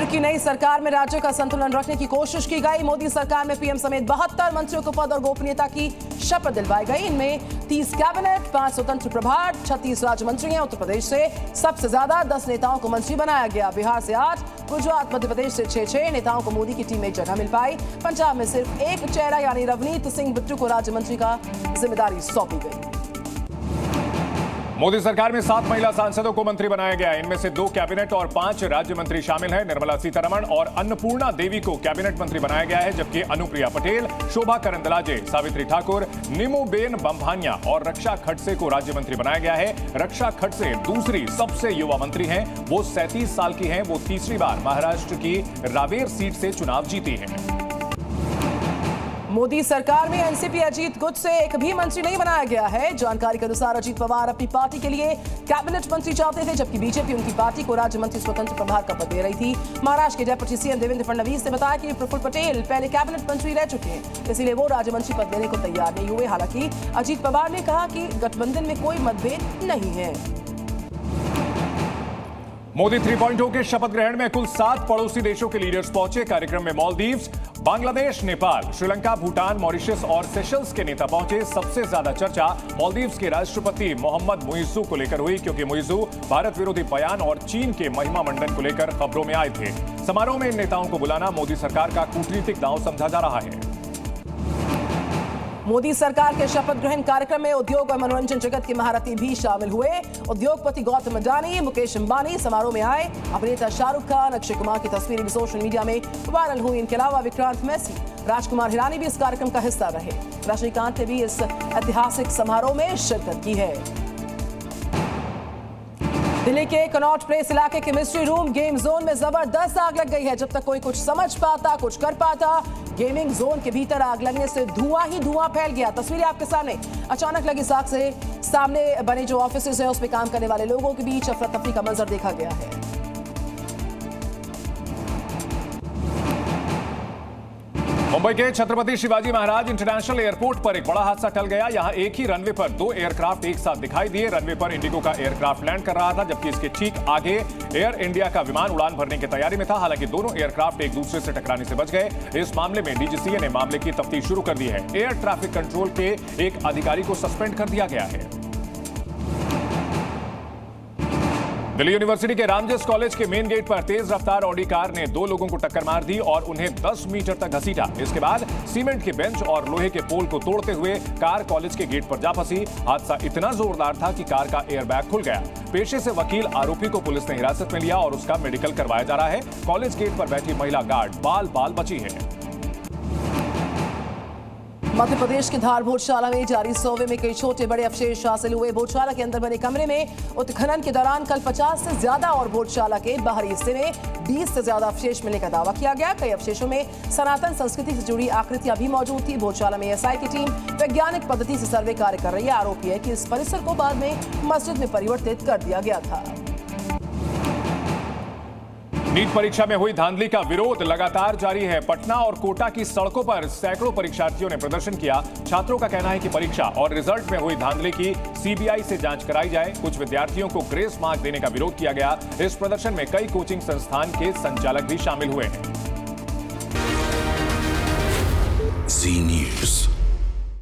केंद्र की नई सरकार में राज्य का संतुलन रखने की कोशिश की गई। मोदी सरकार में पीएम समेत 72 मंत्रियों को पद और गोपनीयता की शपथ दिलवाई गई। इनमें 30 कैबिनेट, 5 स्वतंत्र प्रभार, 36 राज्य मंत्री हैं। उत्तर प्रदेश से सबसे ज्यादा 10 नेताओं को मंत्री बनाया गया। बिहार से 8, गुजरात, मध्य प्रदेश से 6 नेताओं को मोदी की टीम में जगह मिल पाई। पंजाब में सिर्फ एक चेहरा यानी रवनीत सिंह बिट्टू को राज्य मंत्री का जिम्मेदारी सौंपी गई। मोदी सरकार में 7 महिला सांसदों को मंत्री बनाया गया। इनमें से 2 कैबिनेट और 5 राज्य मंत्री शामिल हैं। निर्मला सीतारमण और अन्नपूर्णा देवी को कैबिनेट मंत्री बनाया गया है, जबकि अनुप्रिया पटेल, शोभा करंदलाजे, सावित्री ठाकुर, नीमूबेन बंभानिया और रक्षा खडसे को राज्य मंत्री बनाया गया है। रक्षा खडसे दूसरी सबसे युवा मंत्री हैं। वो 37 साल की हैं। वो तीसरी बार महाराष्ट्र की रावेर सीट से चुनाव जीती हैं। मोदी सरकार में एनसीपी अजीत गुट से एक भी मंत्री नहीं बनाया गया है। जानकारी के अनुसार अजीत पवार अपनी पार्टी के लिए कैबिनेट मंत्री चाहते थे, जबकि बीजेपी उनकी पार्टी को राज्य मंत्री स्वतंत्र प्रभार का पद दे रही थी। महाराष्ट्र के डेप्यूटी सीएम देवेंद्र फडणवीस ने बताया कि प्रफुल्ल पटेल पहले कैबिनेट मंत्री रह चुके हैं, इसलिए वो राज्य मंत्री पद देने को तैयार नहीं हुए। हालांकि अजीत पवार ने कहा कि गठबंधन में कोई मतभेद नहीं है। मोदी 3.0 के शपथ ग्रहण में कुल 7 पड़ोसी देशों के लीडर्स पहुंचे। कार्यक्रम में मालदीव्स, बांग्लादेश, नेपाल, श्रीलंका, भूटान, मॉरिशस और सेशल्स के नेता पहुंचे। सबसे ज्यादा चर्चा मालदीव्स के राष्ट्रपति मोहम्मद मुइज्जू को लेकर हुई, क्योंकि मुइज्जू भारत विरोधी बयान और चीन के महिमा मंडन को लेकर खबरों में आए थे। समारोह में इन नेताओं को बुलाना मोदी सरकार का कूटनीतिक दांव समझा जा रहा है। मोदी सरकार के शपथ ग्रहण कार्यक्रम में उद्योग और मनोरंजन जगत के महारथी भी शामिल हुए। उद्योगपति गौतम अडानी, मुकेश अंबानी समारोह में आए। अभिनेता शाहरुख खान, अक्षय कुमार की तस्वीरें भी सोशल मीडिया में वायरल हुई। इनके अलावा विक्रांत मैसी, राजकुमार हिरानी भी इस कार्यक्रम का हिस्सा रहे। रजनीकांत ने भी इस ऐतिहासिक समारोह में शिरकत की है। दिल्ली के कनॉट प्लेस इलाके के मिस्ट्री रूम गेम जोन में जबरदस्त आग लग गई है। जब तक कोई कुछ समझ पाता, कुछ कर पाता, गेमिंग जोन के भीतर आग लगने से धुआं ही धुआं फैल गया। तस्वीरें आपके सामने। अचानक लगी आग से सामने बने जो ऑफिसेज हैं उसमें काम करने वाले लोगों के बीच अफरा तफरी का मंजर देखा गया है। मुंबई के छत्रपति शिवाजी महाराज इंटरनेशनल एयरपोर्ट पर एक बड़ा हादसा टल गया। यहां एक ही रनवे पर 2 एयरक्राफ्ट एक साथ दिखाई दिए। रनवे पर इंडिगो का एयरक्राफ्ट लैंड कर रहा था, जबकि इसके ठीक आगे एयर इंडिया का विमान उड़ान भरने की तैयारी में था। हालांकि दोनों एयरक्राफ्ट एक दूसरे से टकराने से बच गए। इस मामले में डीजीसीए ने मामले की तफ्तीश शुरू कर दी है। एयर ट्रैफिक कंट्रोल के एक अधिकारी को सस्पेंड कर दिया गया है। दिल्ली यूनिवर्सिटी के रामजस कॉलेज के मेन गेट पर तेज रफ्तार ऑडी कार ने 2 लोगों को टक्कर मार दी और उन्हें 10 मीटर तक घसीटा। इसके बाद सीमेंट के बेंच और लोहे के पोल को तोड़ते हुए कार कॉलेज के गेट पर जा फंसी। हादसा इतना जोरदार था कि कार का एयरबैग खुल गया। पेशे से वकील आरोपी को पुलिस ने हिरासत में लिया और उसका मेडिकल करवाया जा रहा है। कॉलेज गेट पर बैठी महिला गार्ड बाल बाल बची है। मध्य प्रदेश के धार भोजशाला में जारी सर्वे में कई छोटे बड़े अवशेष हासिल हुए। भोजशाला के अंदर बने कमरे में उत्खनन के दौरान कल 50 से ज्यादा और भोजशाला के बाहरी हिस्से में 20 से ज्यादा अवशेष मिलने का दावा किया गया। कई अवशेषों में सनातन संस्कृति से जुड़ी आकृतियां भी मौजूद थी। भोजशाला में एसआई की टीम वैज्ञानिक पद्धति से सर्वे कार्य कर रही है। आरोपी है कि इस परिसर को बाद में मस्जिद में परिवर्तित कर दिया गया था। नीट परीक्षा में हुई धांधली का विरोध लगातार जारी है। पटना और कोटा की सड़कों पर सैकड़ों परीक्षार्थियों ने प्रदर्शन किया। छात्रों का कहना है कि परीक्षा और रिजल्ट में हुई धांधली की सीबीआई से जांच कराई जाए। कुछ विद्यार्थियों को ग्रेस मार्क देने का विरोध किया गया। इस प्रदर्शन में कई कोचिंग संस्थान के संचालक भी शामिल हुए हैं।